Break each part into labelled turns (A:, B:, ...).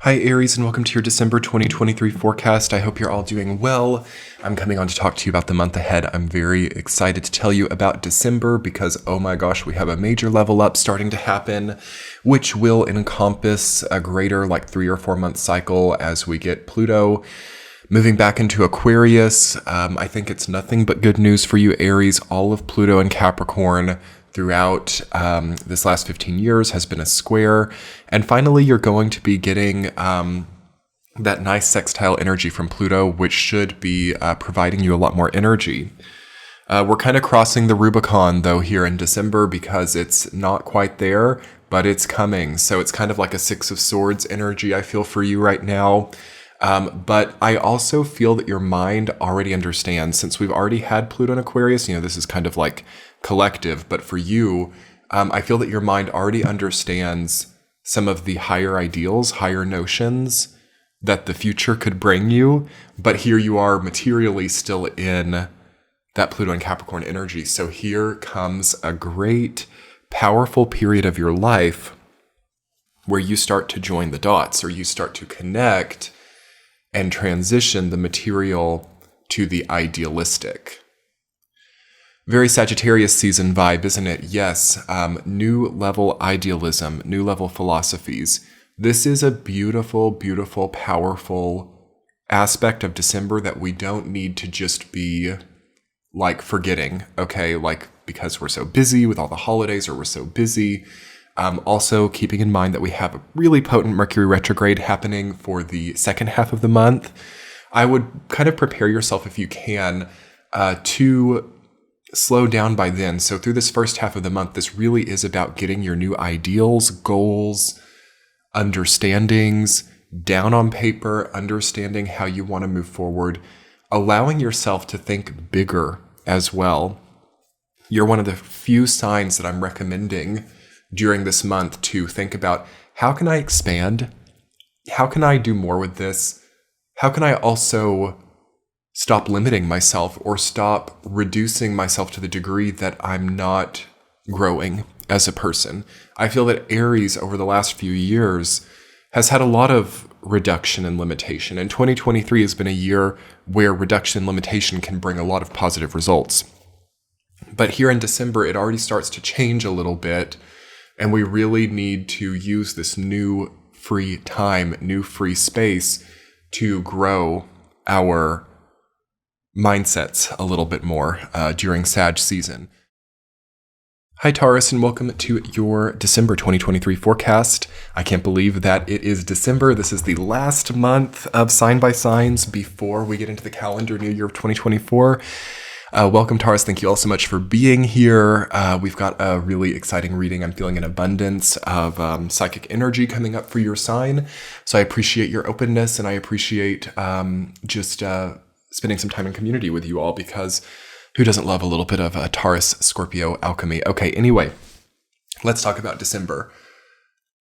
A: Hi Aries, and welcome to your December 2023 forecast. I hope you're all doing well. I'm coming on to talk to you about the month ahead. I'm very excited to tell you about December because, oh my gosh, we have a major level up starting to happen, which will encompass a greater 3 or 4 month cycle as we get Pluto moving back into Aquarius. I think it's nothing but good news for you, Aries. All of Pluto and Capricorn throughout this last 15 years has been a square. And finally, you're going to be getting that nice sextile energy from Pluto, which should be providing you a lot more energy. We're kind of crossing the Rubicon, though, here in December because it's not quite there, but it's coming. So it's kind of like a Six of Swords energy I feel for you right now. But I also feel that your mind already understands, since we've already had Pluto in Aquarius, this is kind of like collective, but for you, I feel that your mind already understands some of the higher ideals, higher notions that the future could bring you, but here you are materially still in that Pluto and Capricorn energy. So here comes a great, powerful period of your life where you start to join the dots, or you start to connect and transition the material to the idealistic. Very Sagittarius season vibe, isn't it? Yes, new level idealism, new level philosophies. This is a beautiful, beautiful, powerful aspect of December that we don't need to just be forgetting, okay? Because we're so busy with all the holidays, or we're so busy. Also keeping in mind that we have a really potent Mercury retrograde happening for the second half of the month. I would kind of prepare yourself, if you can, to slow down by then. So through this first half of the month, this really is about getting your new ideals, goals, understandings down on paper, understanding how you want to move forward, allowing yourself to think bigger as well. You're one of the few signs that I'm recommending during this month to think about, how can I expand? How can I do more with this? How can I also stop limiting myself, or stop reducing myself to the degree that I'm not growing as a person? I feel that Aries over the last few years has had a lot of reduction and limitation, and 2023 has been a year where reduction and limitation can bring a lot of positive results. But here in December, it already starts to change a little bit, and we really need to use this new free time, new free space to grow our mindsets a little bit more during Sag season. Hi Taurus, and welcome to your December 2023 forecast. I can't believe that it is December. This is the last month of Sign by Signs before we get into the calendar new year of 2024. Welcome Taurus, thank you all so much for being here. We've got a really exciting reading. I'm feeling an abundance of psychic energy coming up for your sign. So I appreciate your openness, and I appreciate just spending some time in community with you all, because who doesn't love a little bit of a Taurus Scorpio alchemy? Okay, anyway, let's talk about December.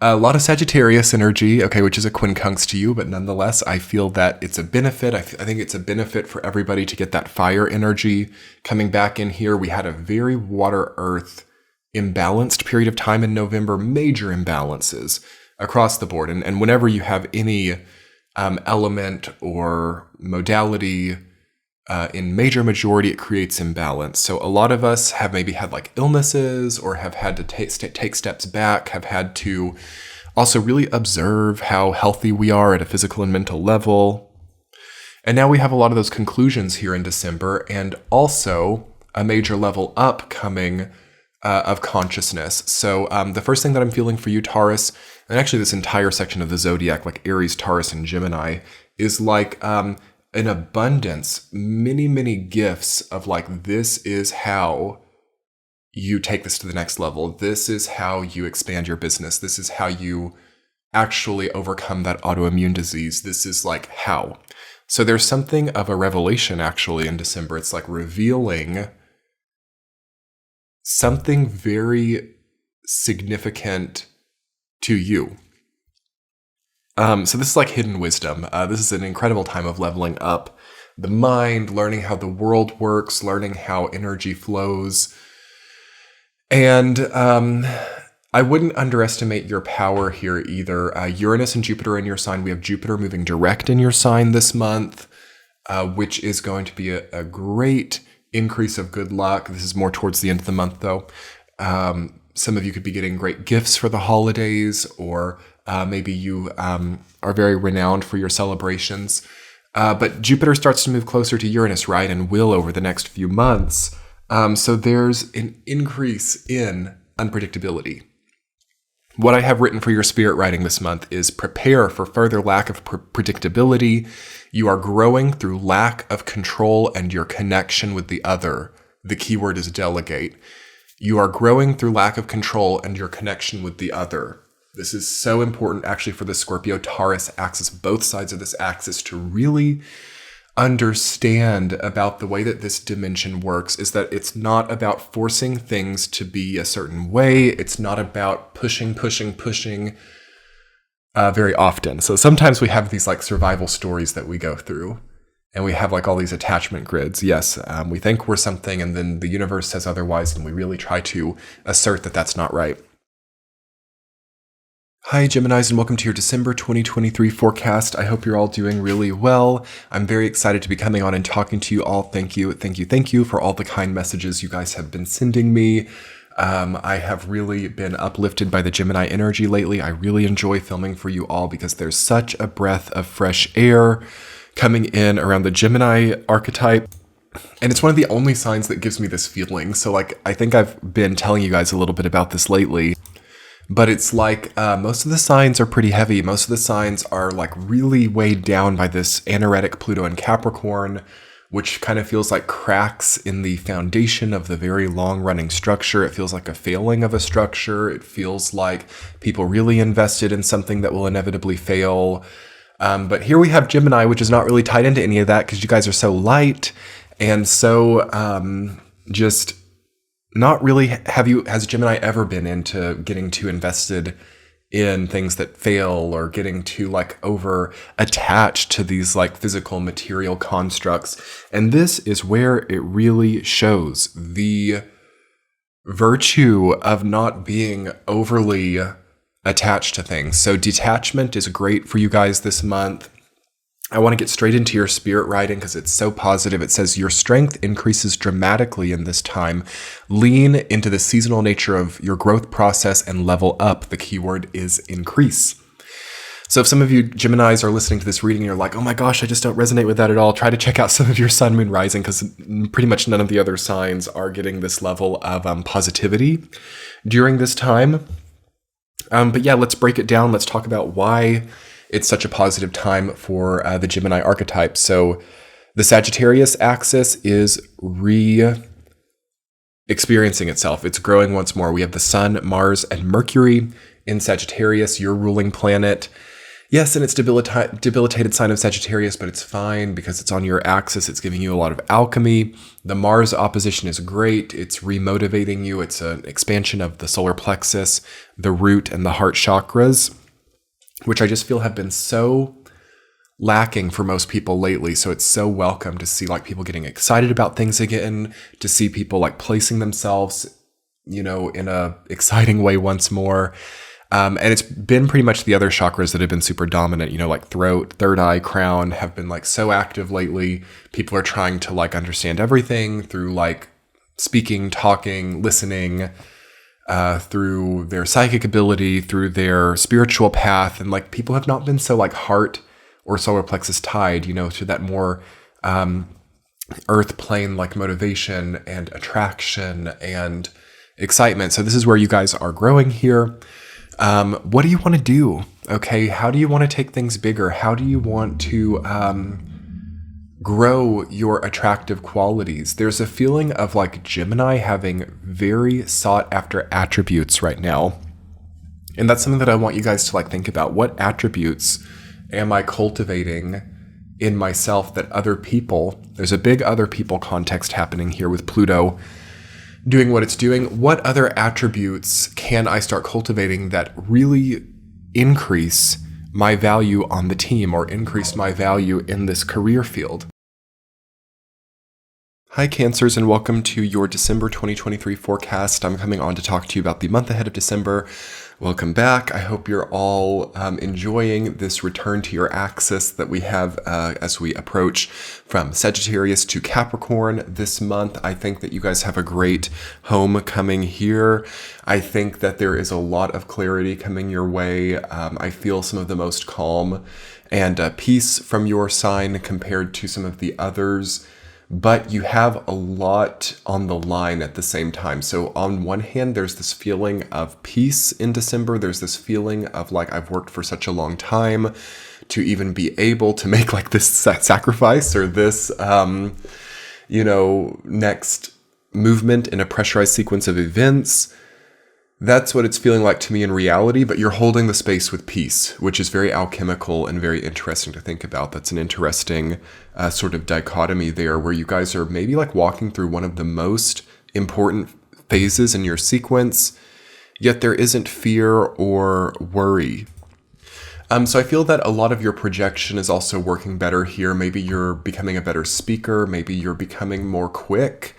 A: A lot of Sagittarius energy, okay, which is a quincunx to you, but nonetheless, I feel that it's a benefit. I think it's a benefit for everybody to get that fire energy coming back in here. We had a very water-earth imbalanced period of time in November, major imbalances across the board. And whenever you have any element or modality in major majority, it creates imbalance. So a lot of us have maybe had illnesses, or have had to take steps back, have had to also really observe how healthy we are at a physical and mental level. And now we have a lot of those conclusions here in December, and also a major level up coming of consciousness. So the first thing that I'm feeling for you, Taurus, and actually this entire section of the zodiac, Aries, Taurus, and Gemini, is an abundance, many, many gifts of this is how you take this to the next level. This is how you expand your business. This is how you actually overcome that autoimmune disease. This is how. So there's something of a revelation actually in December. It's revealing something very significant to you. So this is hidden wisdom. This is an incredible time of leveling up the mind, learning how the world works, learning how energy flows. And I wouldn't underestimate your power here either. Uranus and Jupiter in your sign. We have Jupiter moving direct in your sign this month, which is going to be a great increase of good luck. This is more towards the end of the month, though. Some of you could be getting great gifts for the holidays, or maybe you are very renowned for your celebrations. But Jupiter starts to move closer to Uranus, right, and will over the next few months. So there's an increase in unpredictability. What I have written for your spirit writing this month is prepare for further lack of predictability. You are growing through lack of control and your connection with the other. The key word is delegate. You are growing through lack of control and your connection with the other. This is so important actually for the Scorpio-Taurus axis, both sides of this axis, to really understand about the way that this dimension works, is that it's not about forcing things to be a certain way. It's not about pushing very often. So sometimes we have these like survival stories that we go through, and we have like all these attachment grids. Yes, we think we're something, and then the universe says otherwise, and we really try to assert that that's not right. Hi Geminis, and welcome to your December 2023 forecast. I hope you're all doing really well. I'm very excited to be coming on and talking to you all. Thank you for all the kind messages you guys have been sending me. I have really been uplifted by the Gemini energy lately. I really enjoy filming for you all because there's such a breath of fresh air coming in around the Gemini archetype. And it's one of the only signs that gives me this feeling. So like, I think I've been telling you guys a little bit about this lately. But it's like most of the signs are pretty heavy. Most of the signs are like really weighed down by this anaretic Pluto and Capricorn, which kind of feels like cracks in the foundation of the very long-running structure. It feels like a failing of a structure. It feels like people really invested in something that will inevitably fail. But here we have Gemini, which is not really tied into any of that because you guys are so light and so just... Not really. Has Gemini ever been into getting too invested in things that fail, or getting too like over attached to these like physical material constructs? And this is where it really shows the virtue of not being overly attached to things. So detachment is great for you guys this month. I want to get straight into your spirit writing because it's so positive. It says your strength increases dramatically in this time. Lean into the seasonal nature of your growth process and level up. The keyword is increase. So if some of you Geminis are listening to this reading and you're like, oh my gosh, I just don't resonate with that at all, try to check out some of your sun, moon, rising, because pretty much none of the other signs are getting this level of positivity during this time. But yeah, let's break it down. Let's talk about why it's such a positive time for the Gemini archetype. So the Sagittarius axis is re-experiencing itself. It's growing once more. We have the Sun, Mars, and Mercury in Sagittarius, your ruling planet. Yes, and it's debilitated sign of Sagittarius, but it's fine because it's on your axis. It's giving you a lot of alchemy. The Mars opposition is great. It's remotivating you. It's an expansion of the solar plexus, the root, and the heart chakras, which I just feel have been so lacking for most people lately. So it's so welcome to see like people getting excited about things again, to see people like placing themselves, in a exciting way once more. And it's been pretty much the other chakras that have been super dominant, like throat, third eye, crown have been like so active lately. People are trying to like understand everything through like speaking, talking, listening, through their psychic ability, through their spiritual path. And like people have not been so like heart or solar plexus tied, to that more earth plane like motivation and attraction and excitement. So this is where you guys are growing here. What do you want to do? Okay. How do you want to take things bigger? How do you want to grow your attractive qualities? There's a feeling of like Gemini having very sought after attributes right now. And that's something that I want you guys to like think about. What attributes am I cultivating in myself that other people, there's a big other people context happening here with Pluto doing what it's doing. What other attributes can I start cultivating that really increase my value on the team or increase my value in this career field? Hi Cancers, and welcome to your December 2023 forecast. I'm coming on to talk to you about the month ahead of December. Welcome back. I hope you're all enjoying this return to your axis that we have as we approach from Sagittarius to Capricorn this month. I think that you guys have a great homecoming here. I think that there is a lot of clarity coming your way. I feel some of the most calm and peace from your sign compared to some of the others. But you have a lot on the line at the same time. So on one hand, there's this feeling of peace in December. There's this feeling of like, I've worked for such a long time to even be able to make like this sacrifice or this, next movement in a pressurized sequence of events. That's what it's feeling like to me in reality, but you're holding the space with peace, which is very alchemical and very interesting to think about. That's an interesting sort of dichotomy there where you guys are maybe like walking through one of the most important phases in your sequence, yet there isn't fear or worry. So I feel that a lot of your projection is also working better here. Maybe you're becoming a better speaker. Maybe you're becoming more quick.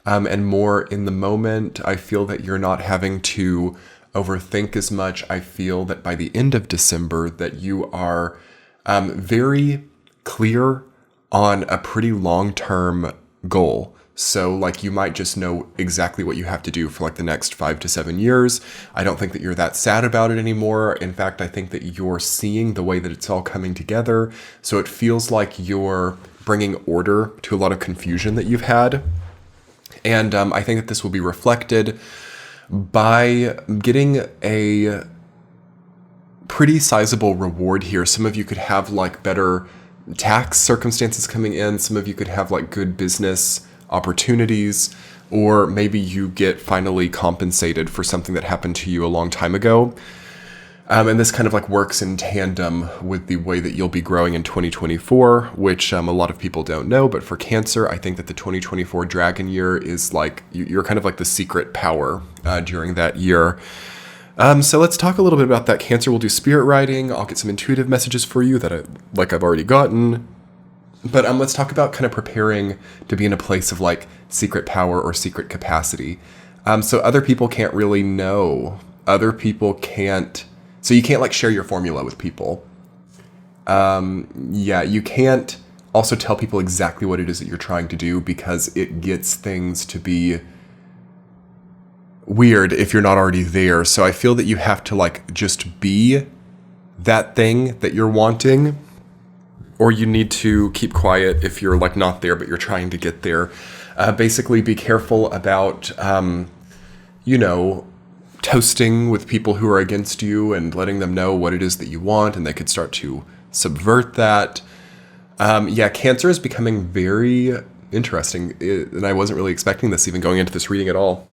A: And more in the moment. I feel that you're not having to overthink as much. I feel that by the end of December that you are very clear on a pretty long-term goal. So like you might just know exactly what you have to do for like the next 5 to 7 years. I don't think that you're that sad about it anymore. In fact, I think that you're seeing the way that it's all coming together. So it feels like you're bringing order to a lot of confusion that you've had. And I think that this will be reflected by getting a pretty sizable reward here. Some of you could have like better tax circumstances coming in. Some of you could have like good business opportunities, or maybe you get finally compensated for something that happened to you a long time ago. And this kind of like works in tandem with the way that you'll be growing in 2024, which a lot of people don't know. But for Cancer, I think that the 2024 Dragon year is like, you're kind of like the secret power during that year. So let's talk a little bit about that. Cancer will do spirit writing. I'll get some intuitive messages for you that I've already gotten. But let's talk about kind of preparing to be in a place of like secret power or secret capacity. So other people can't really know. Other people can't. So you can't like share your formula with people. You can't also tell people exactly what it is that you're trying to do because it gets things to be weird if you're not already there. So I feel that you have to like just be that thing that you're wanting, or you need to keep quiet if you're like not there, but you're trying to get there. Basically be careful about, toasting with people who are against you and letting them know what it is that you want, and they could start to subvert that. Cancer is becoming very interesting, and I wasn't really expecting this even going into this reading at all.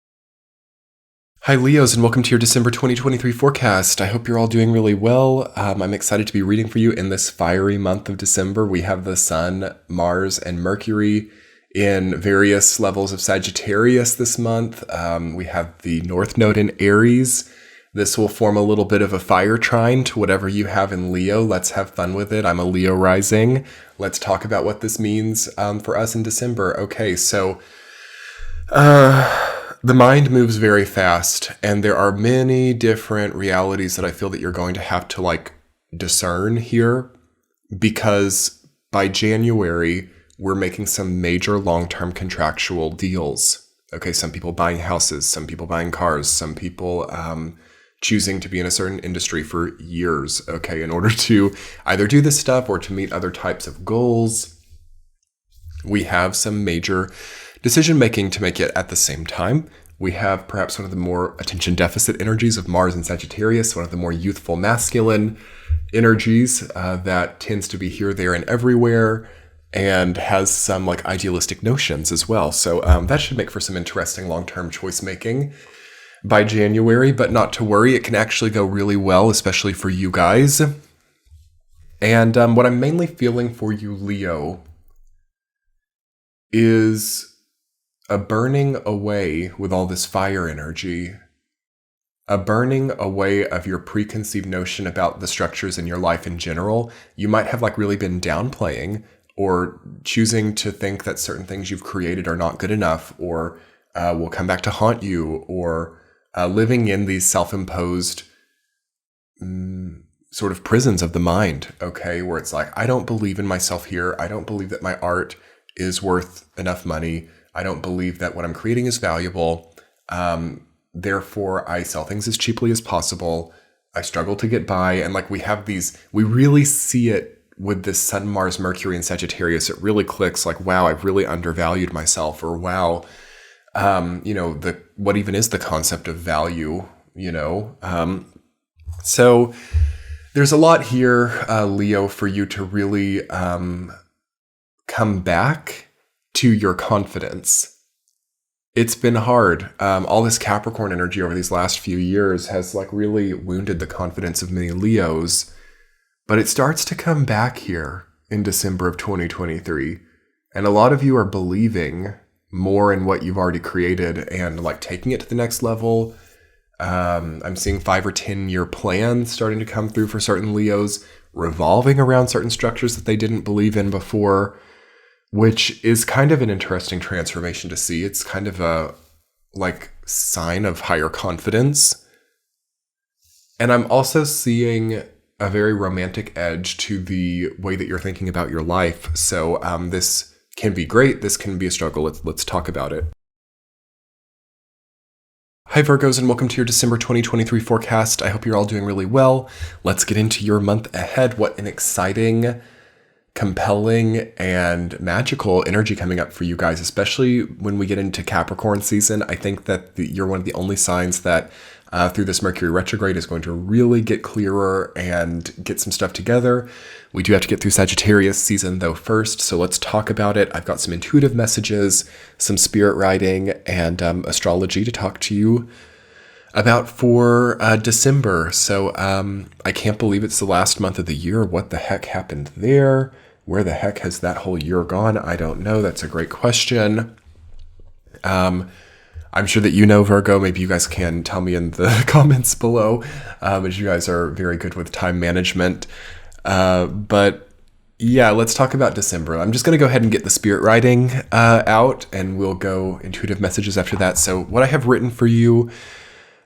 A: Hi Leos, and welcome to your December 2023 forecast. I hope you're all doing really well. I'm excited to be reading for you in this fiery month of December. We have the Sun, Mars, and Mercury in various levels of Sagittarius this month. We have the North Node in Aries. This will form a little bit of a fire trine to whatever you have in Leo. Let's have fun with it. I'm a Leo rising. Let's talk about what this means for us in December. Okay, so the mind moves very fast, and there are many different realities that I feel that you're going to have to like discern here, because by January, we're making some major long-term contractual deals. Okay, some people buying houses, some people buying cars, some people choosing to be in a certain industry for years, okay, in order to either do this stuff or to meet other types of goals. We have some major decision-making to make it at the same time. We have perhaps one of the more attention deficit energies of Mars and Sagittarius, one of the more youthful masculine energies that tends to be here, there, and everywhere, and has some like idealistic notions as well. So that should make for some interesting long-term choice making by January, but not to worry, it can actually go really well, especially for you guys. And what I'm mainly feeling for you, Leo, is a burning away with all this fire energy, a burning away of your preconceived notion about the structures in your life in general. You might have like really been downplaying or choosing to think that certain things you've created are not good enough, or will come back to haunt you, or living in these self-imposed sort of prisons of the mind, okay, where it's like, I don't believe in myself here. I don't believe that my art is worth enough money. I don't believe that what I'm creating is valuable. Therefore, I sell things as cheaply as possible. I struggle to get by. And like we really see it with this Sun, Mars, Mercury, and Sagittarius. It really clicks like, wow, I've really undervalued myself, or wow, what even is the concept of value, So there's a lot here, Leo, for you to really come back to your confidence. It's been hard. All this Capricorn energy over these last few years has like really wounded the confidence of many Leos, but it starts to come back here in December of 2023. And a lot of you are believing more in what you've already created and like taking it to the next level. I'm seeing 5 or 10 year plans starting to come through for certain Leos, revolving around certain structures that they didn't believe in before, which is kind of an interesting transformation to see. It's kind of a like sign of higher confidence. And I'm also seeing a very romantic edge to the way that you're thinking about your life. So this can be great. This can be a struggle. Let's talk about it. Hi Virgos, and welcome to your December 2023 forecast. I hope you're all doing really well. Let's get into your month ahead. What an exciting, compelling, and magical energy coming up for you guys, especially when we get into Capricorn season. I think that you're one of the only signs that through this Mercury retrograde is going to really get clearer and get some stuff together. We do have to get through Sagittarius season though first, so let's talk about it. I've got some intuitive messages, some spirit writing, and astrology to talk to you about for December. So I can't believe it's the last month of the year. What the heck happened there? Where the heck has that whole year gone? I don't know. That's a great question. I'm sure that you know, Virgo. Maybe you guys can tell me in the comments below, as you guys are very good with time management. But yeah, let's talk about December. I'm just going to go ahead and get the spirit writing out, and we'll go intuitive messages after that. So what I have written for you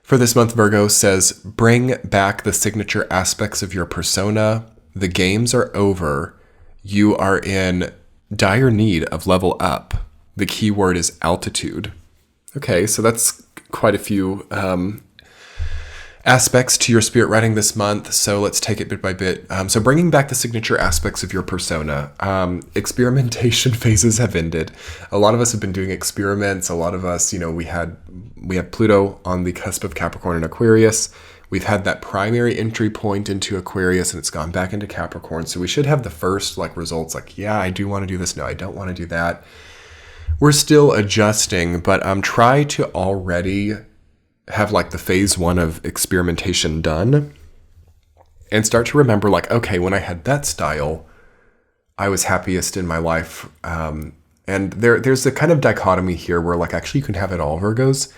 A: for this month, Virgo, says, bring back the signature aspects of your persona. The games are over. You are in dire need of level up. The key word is altitude. Okay, so that's quite a few aspects to your spirit writing this month. So let's take it bit by bit. So bringing back the signature aspects of your persona. Experimentation phases have ended. A lot of us have been doing experiments. A lot of us, we have Pluto on the cusp of Capricorn and Aquarius. We've had that primary entry point into Aquarius, and it's gone back into Capricorn. So we should have the first results yeah, I do want to do this. No, I don't want to do that. We're still adjusting, but try to already have the phase 1 of experimentation done and start to remember okay, when I had that style, I was happiest in my life. And there's a kind of dichotomy here where actually you can have it all, Virgos.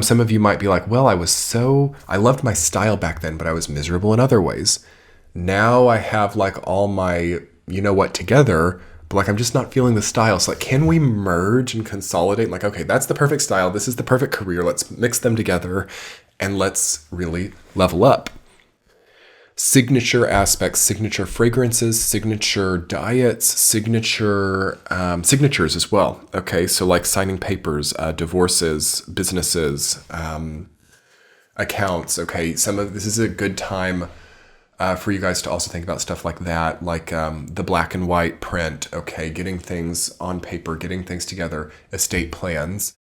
A: Some of you might be well, I loved my style back then, but I was miserable in other ways. Now I have all my, together, but I'm just not feeling the style. So can we merge and consolidate? Okay, that's the perfect style. This is the perfect career. Let's mix them together and let's really level up. Signature aspects, signature fragrances, signature diets, signature signatures as well. Okay, so signing papers, divorces, businesses, accounts. Okay, this is a good time for you guys to also think about stuff like that, the black and white print, okay, getting things on paper, getting things together, estate plans.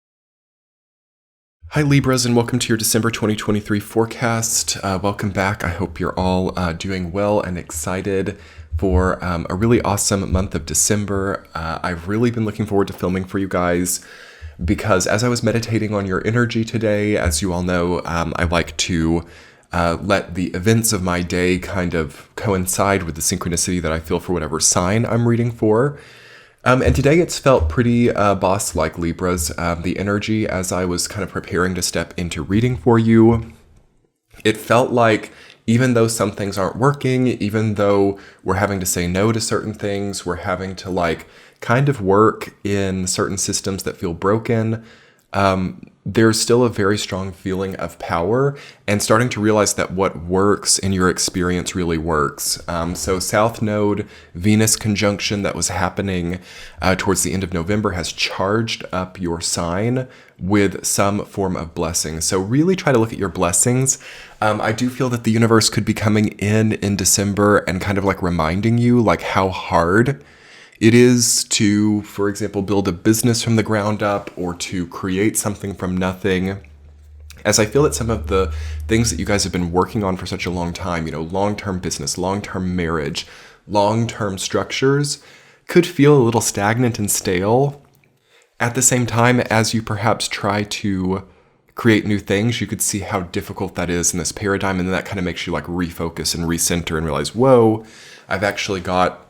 A: Hi Libras, and welcome to your December 2023 forecast. Welcome back. I hope you're all doing well and excited for a really awesome month of December. I've really been looking forward to filming for you guys because as I was meditating on your energy today, as you all know, I like to let the events of my day kind of coincide with the synchronicity that I feel for whatever sign I'm reading for. And today it's felt pretty boss-like, Libras. The energy as I was kind of preparing to step into reading for you, it felt like even though some things aren't working, even though we're having to say no to certain things, we're having to like kind of work in certain systems that feel broken, there's still a very strong feeling of power and starting to realize that what works in your experience really works. So South Node Venus conjunction that was happening towards the end of November has charged up your sign with some form of blessing. So really try to look at your blessings. I do feel that the universe could be coming in December and kind of like reminding you like how hard it is to, for example, build a business from the ground up or to create something from nothing. As I feel that some of the things that you guys have been working on for such a long time, you know, long-term business, long-term marriage, long-term structures, could feel a little stagnant and stale. At the same time, as you perhaps try to create new things, you could see how difficult that is in this paradigm. And then that kind of makes you like refocus and recenter and realize, whoa, I've actually got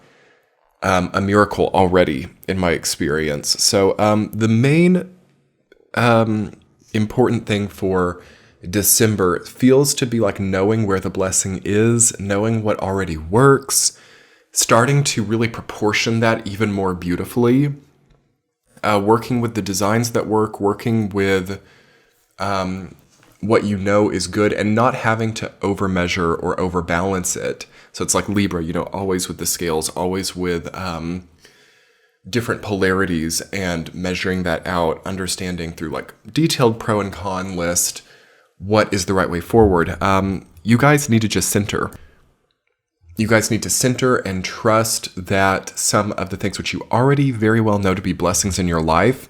A: a miracle already in my experience. So the main important thing for December feels to be like knowing where the blessing is, knowing what already works, starting to really proportion that even more beautifully, working with the designs that work, working with what you know is good and not having to overmeasure or overbalance it. So it's like Libra, you know, always with the scales, always with different polarities and measuring that out, understanding through like detailed pro and con list what is the right way forward. You guys need to just center. You guys need to center and trust that some of the things which you already very well know to be blessings in your life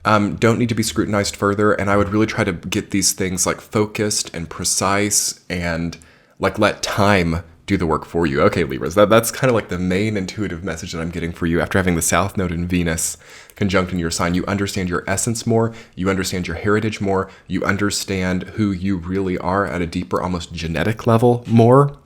A: don't need to be scrutinized further. And I would really try to get these things like focused and precise and like let time do the work for you. Okay, Libras, that's kind of like the main intuitive message that I'm getting for you after having the South Node and Venus conjunct in your sign. You understand your essence more, you understand your heritage more, you understand who you really are at a deeper, almost genetic level more.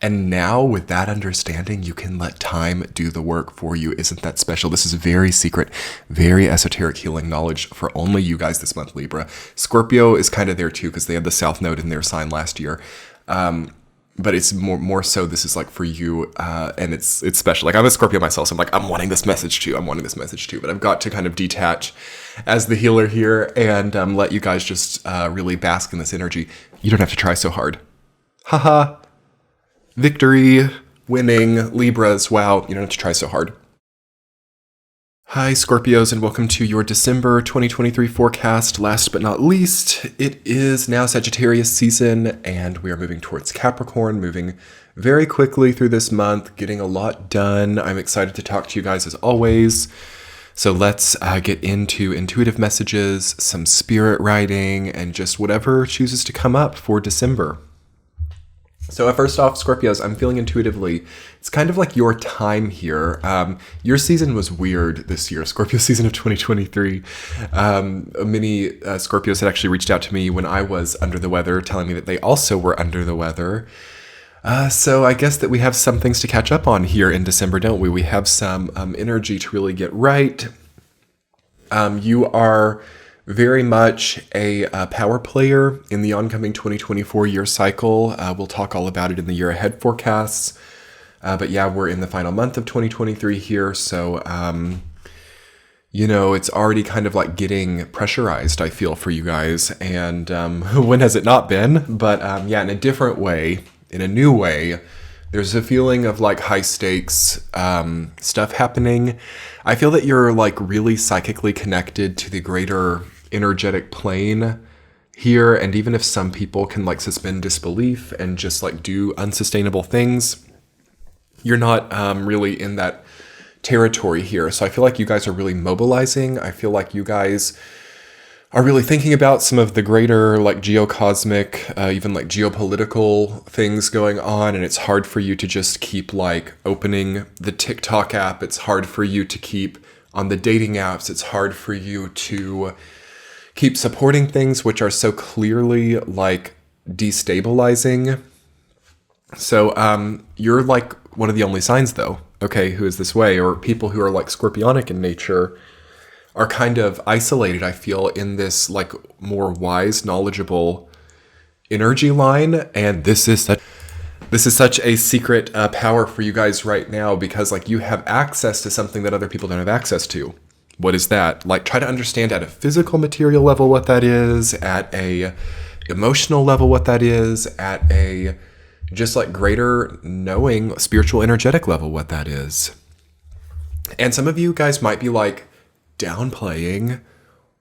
A: And now with that understanding, you can let time do the work for you. Isn't that special? This is very secret, very esoteric healing knowledge for only you guys this month, Libra. Scorpio is kind of there too because they had the South Node in their sign last year. But it's more so this is like for you, and it's special. Like I'm a Scorpio myself, so I'm like, I'm wanting this message too. But I've got to kind of detach as the healer here and let you guys just really bask in this energy. You don't have to try so hard. Haha. Victory, winning, Libras. Wow, you don't have to try so hard. Hi Scorpios, and welcome to your December 2023 forecast. Last but not least, it is now Sagittarius season and we are moving towards Capricorn, moving very quickly through this month, getting a lot done. I'm excited to talk to you guys as always. So let's get into intuitive messages, some spirit writing, and just whatever chooses to come up for December. So first off, Scorpios, I'm feeling intuitively, it's kind of like your time here. Your season was weird this year, Scorpio season of 2023. Many Scorpios had actually reached out to me when I was under the weather, telling me that they also were under the weather. So I guess that we have some things to catch up on here in December, don't we? We have some energy to really get right. You are very much a power player in the oncoming 2024 year cycle. We'll talk all about it in the year ahead forecasts. But yeah, we're in the final month of 2023 here. So, you know, it's already kind of like getting pressurized, I feel, for you guys. And when has it not been? But yeah, in a different way, in a new way, there's a feeling of like high stakes stuff happening. I feel that you're like really psychically connected to the greater energetic plane here. And even if some people can like suspend disbelief and just like do unsustainable things, you're not really in that territory here. So I feel like you guys are really mobilizing. I feel like you guys are really thinking about some of the greater like geocosmic, even like geopolitical things going on. And it's hard for you to just keep like opening the TikTok app. It's hard for you to keep on the dating apps. It's hard for you to keep supporting things which are so clearly like destabilizing. So you're like one of the only signs though, okay, who is this way, or people who are like scorpionic in nature are kind of isolated, I feel, in this like more wise, knowledgeable energy line. And this is such a secret power for you guys right now, because like you have access to something that other people don't have access to. What is that? Like, try to understand at a physical material level what that is, at a emotional level what that is, at a just like greater knowing spiritual energetic level what that is. And some of you guys might be like downplaying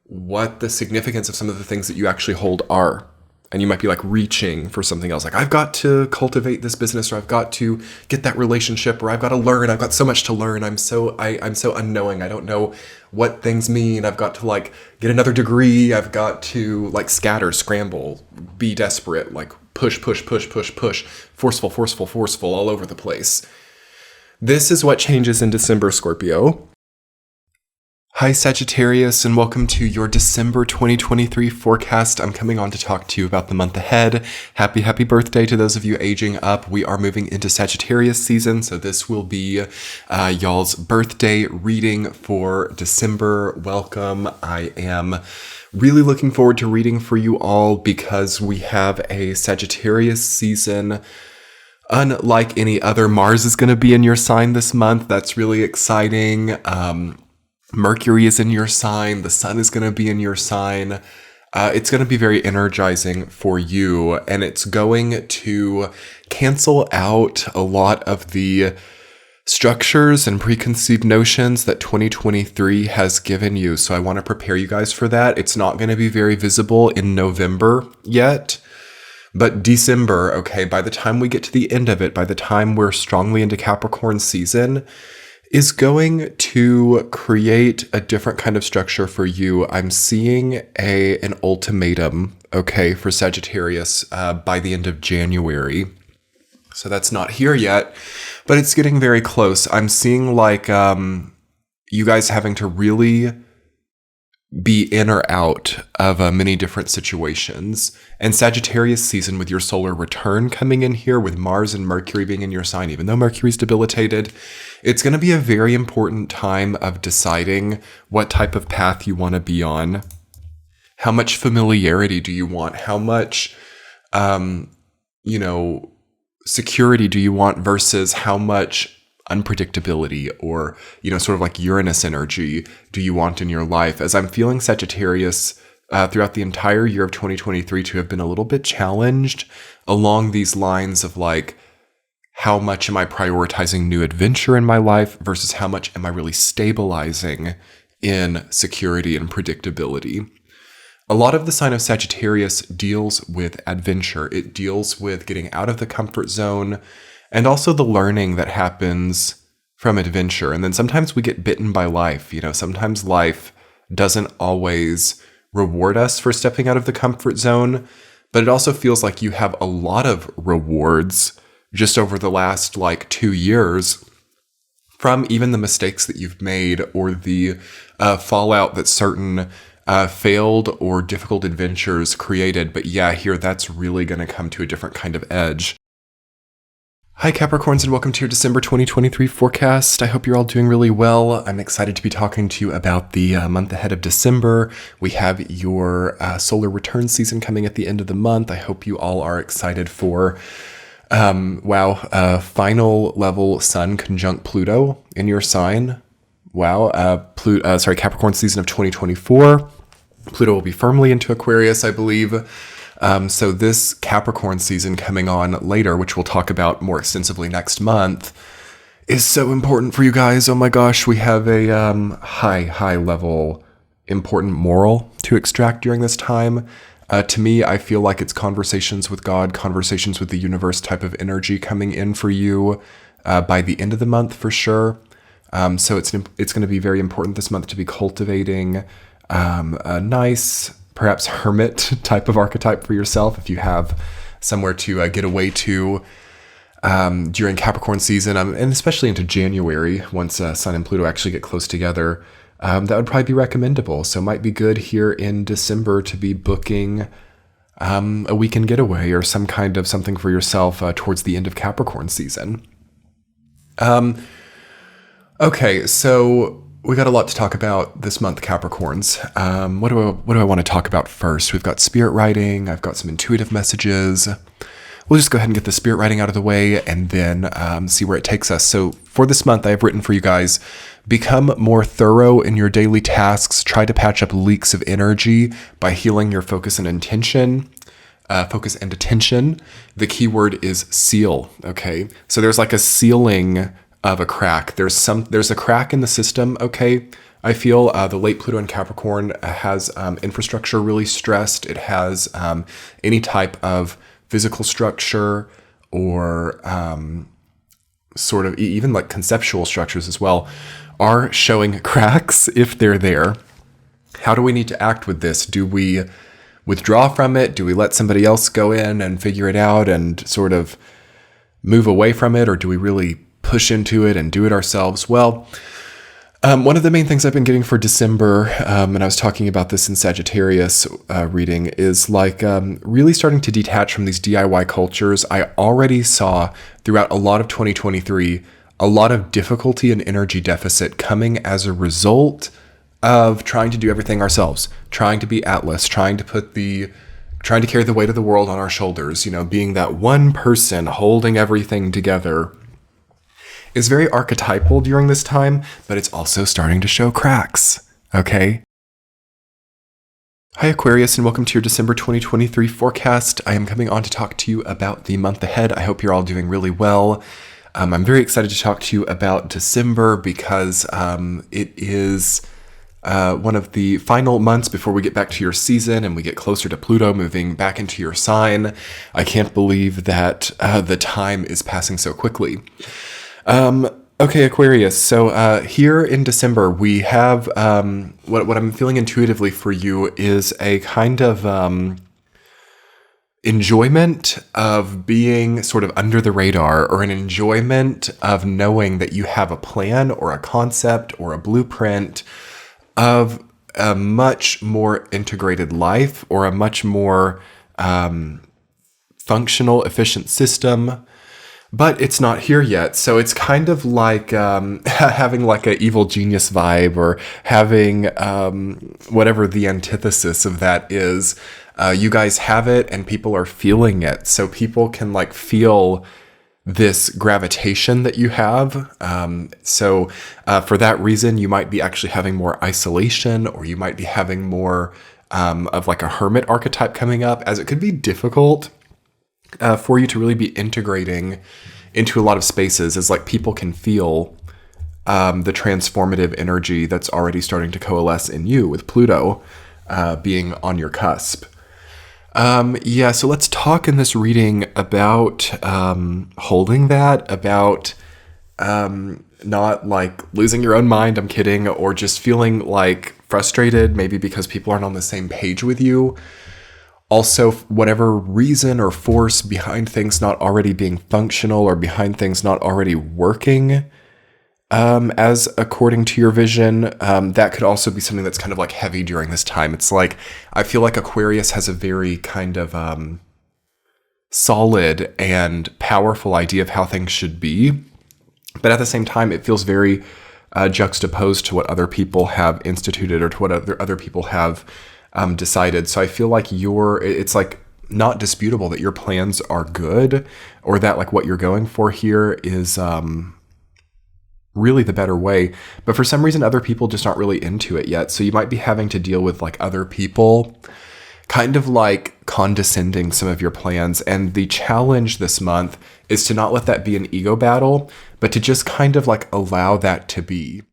A: what the significance of some of the things that you actually hold are. And you might be like reaching for something else. Like, I've got to cultivate this business, or I've got to get that relationship, or I've got to learn. I've got so much to learn. I'm so unknowing. I don't know what things mean. I've got to like get another degree. I've got to like scatter, scramble, be desperate, like push, forceful all over the place. This is what changes in December, Scorpio. Hi Sagittarius, and welcome to your December 2023 forecast. I'm coming on to talk to you about the month ahead. Happy birthday to those of you aging up. We are moving into Sagittarius season, so this will be y'all's birthday reading for December. Welcome. I am really looking forward to reading for you all because we have a Sagittarius season. Unlike any other, Mars is going to be in your sign this month. That's really exciting. Mercury is in your sign. The sun is going to be in your sign. It's going to be very energizing for you, and it's going to cancel out a lot of the structures and preconceived notions that 2023 has given you. So I want to prepare you guys for that. It's not going to be very visible in November yet, but December, okay, by the time we get to the end of it, by the time we're strongly into Capricorn season, is going to create a different kind of structure for you. I'm seeing an ultimatum, okay, for Sagittarius by the end of January. So that's not here yet, but it's getting very close. I'm seeing like you guys having to really be in or out of many different situations. And Sagittarius season, with your solar return coming in here, with Mars and Mercury being in your sign, even though Mercury's debilitated, it's going to be a very important time of deciding what type of path you want to be on. How much familiarity do you want? How much, security do you want versus how much unpredictability or, sort of like Uranus energy do you want in your life? As I'm feeling Sagittarius throughout the entire year of 2023 to have been a little bit challenged along these lines of like, how much am I prioritizing new adventure in my life versus how much am I really stabilizing in security and predictability? A lot of the sign of Sagittarius deals with adventure. It deals with getting out of the comfort zone and also the learning that happens from adventure. And then sometimes we get bitten by life. Sometimes life doesn't always reward us for stepping out of the comfort zone, but it also feels like you have a lot of rewards just over the last 2 years from even the mistakes that you've made or the fallout that certain failed or difficult adventures created. But yeah, here that's really going to come to a different kind of edge. Hi Capricorns, and welcome to your December 2023 forecast. I hope you're all doing really well. I'm excited to be talking to you about the month ahead of December. We have your solar return season coming at the end of the month. I hope you all are excited for final level Sun conjunct Pluto in your sign. Capricorn season of 2024. Pluto will be firmly into Aquarius, I believe. So this Capricorn season coming on later, which we'll talk about more extensively next month, is so important for you guys. Oh my gosh, we have a high level important moral to extract during this time. To me, I feel like it's conversations with God, conversations with the universe type of energy coming in for you by the end of the month for sure. So it's going to be very important this month to be cultivating a nice, perhaps hermit type of archetype for yourself if you have somewhere to get away to during Capricorn season, and especially into January once Sun and Pluto actually get close together. That would probably be recommendable. So it might be good here in December to be booking a weekend getaway or some kind of something for yourself towards the end of Capricorn season. Okay, so We got a lot to talk about this month, Capricorns. What do I want to talk about first? We've got spirit writing. I've got some intuitive messages. We'll just go ahead and get the spirit writing out of the way and then see where it takes us. So for this month, I have written for you guys, become more thorough in your daily tasks. Try to patch up leaks of energy by healing your focus and intention. Focus and attention. The key word is seal. Okay. So there's like a sealing of a crack. There's a crack in the system. Okay. I feel the late Pluto in Capricorn has infrastructure really stressed. It has any type of physical structure or sort of even like conceptual structures as well are showing cracks if they're there. How do we need to act with this? Do we withdraw from it? Do we let somebody else go in and figure it out and sort of move away from it? Or do we really push into it and do it ourselves? Well, one of the main things I've been getting for December, and I was talking about this in Sagittarius reading, is like really starting to detach from these DIY cultures. I already saw throughout a lot of 2023, a lot of difficulty and energy deficit coming as a result of trying to do everything ourselves, trying to be Atlas, trying to carry the weight of the world on our shoulders, being that one person holding everything together is very archetypal during this time, but it's also starting to show cracks, okay? Hi Aquarius, and welcome to your December 2023 forecast. I am coming on to talk to you about the month ahead. I hope you're all doing really well. I'm very excited to talk to you about December because it is one of the final months before we get back to your season and we get closer to Pluto moving back into your sign. I can't believe that the time is passing so quickly. Okay, Aquarius. So here in December, we have what I'm feeling intuitively for you is a kind of enjoyment of being sort of under the radar, or an enjoyment of knowing that you have a plan or a concept or a blueprint of a much more integrated life or a much more functional, efficient system. But it's not here yet. So it's kind of like having like an evil genius vibe, or having whatever the antithesis of that is. You guys have it and people are feeling it. So people can like feel this gravitation that you have. So for that reason, you might be actually having more isolation, or you might be having more of like a hermit archetype coming up, as it could be difficult for you to really be integrating into a lot of spaces, as like people can feel the transformative energy that's already starting to coalesce in you with Pluto being on your cusp. So let's talk in this reading about holding that, about not like losing your own mind, I'm kidding, or just feeling like frustrated, maybe because people aren't on the same page with you. Also, whatever reason or force behind things not already being functional, or behind things not already working as according to your vision, that could also be something that's kind of like heavy during this time. It's like, I feel like Aquarius has a very kind of solid and powerful idea of how things should be. But at the same time, it feels very juxtaposed to what other people have instituted, or to what other people have decided. So I feel like it's like not disputable that your plans are good, or that like what you're going for here is really the better way. But for some reason, other people just aren't really into it yet. So you might be having to deal with like other people kind of like condescending some of your plans. And the challenge this month is to not let that be an ego battle, but to just kind of like allow that to be.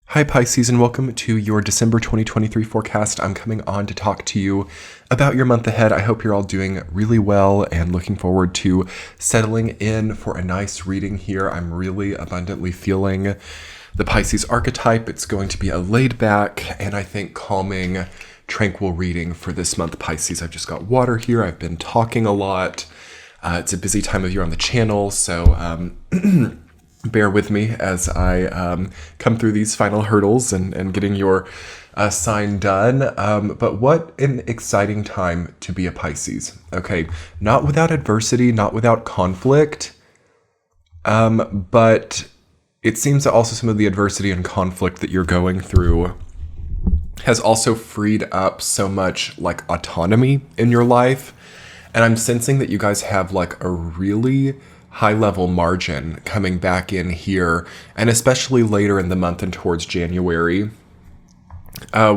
A: Hi Pisces, and welcome to your December 2023 forecast. I'm coming on to talk to you about your month ahead. I hope you're all doing really well and looking forward to settling in for a nice reading here. I'm really abundantly feeling the Pisces archetype. It's going to be a laid back and I think calming, tranquil reading for this month, Pisces. I've just got water here. I've been talking a lot. It's a busy time of year on the channel, so bear with me as I come through these final hurdles and getting your sign done. But what an exciting time to be a Pisces. Okay, not without adversity, not without conflict, but it seems that also some of the adversity and conflict that you're going through has also freed up so much like autonomy in your life. And I'm sensing that you guys have like a really high level margin coming back in here, and especially later in the month and towards January.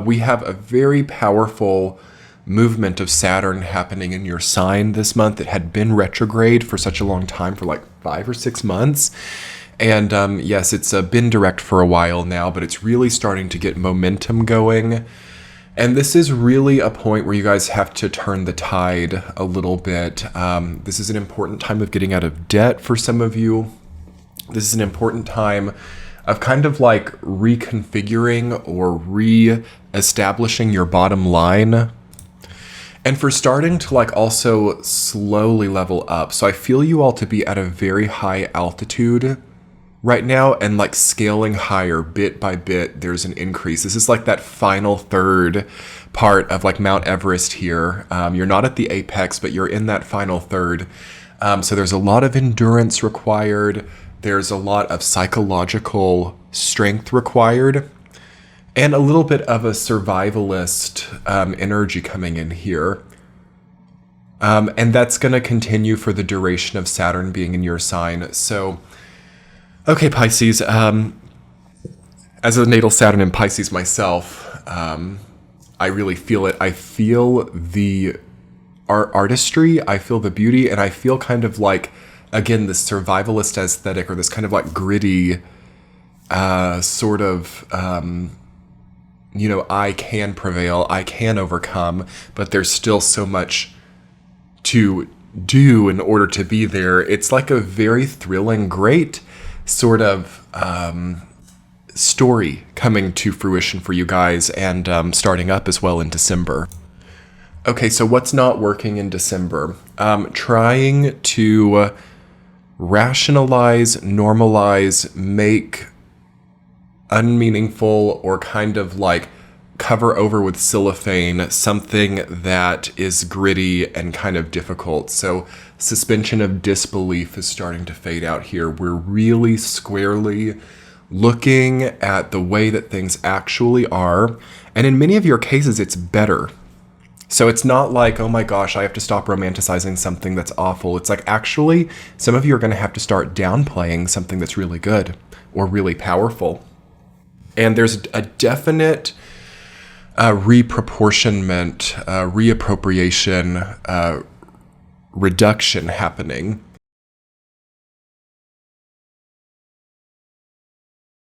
A: We have a very powerful movement of Saturn happening in your sign this month. It had been retrograde for such a long time, for like 5 or 6 months. And yes, it's been direct for a while now, but it's really starting to get momentum going. And this is really a point where you guys have to turn the tide a little bit. This is an important time of getting out of debt for some of you. This is an important time of kind of like reconfiguring or re-establishing your bottom line. And for starting to like also slowly level up. So I feel you all to be at a very high altitude right now, and like scaling higher bit by bit. There's an increase. This is like that final third part of like Mount Everest here. You're not at the apex, but you're in that final third. So there's a lot of endurance required. There's a lot of psychological strength required, and a little bit of a survivalist energy coming in here. And that's going to continue for the duration of Saturn being in your sign. So okay, Pisces, as a natal Saturn in Pisces myself, I really feel it. I feel the artistry, I feel the beauty, and I feel kind of like, again, this survivalist aesthetic, or this kind of like gritty sort of, I can prevail, I can overcome, but there's still so much to do in order to be there. It's like a very thrilling, great sort of story coming to fruition for you guys, and starting up as well in December. Okay, so what's not working in December? Trying to rationalize, normalize, make unmeaningful, or kind of like cover over with cellophane something that is gritty and kind of difficult. So suspension of disbelief is starting to fade out here. We're really squarely looking at the way that things actually are. And in many of your cases, it's better. So it's not like, oh my gosh, I have to stop romanticizing something that's awful. It's like, actually, some of you are going to have to start downplaying something that's really good or really powerful. And there's a definite reproportionment, reappropriation, reduction happening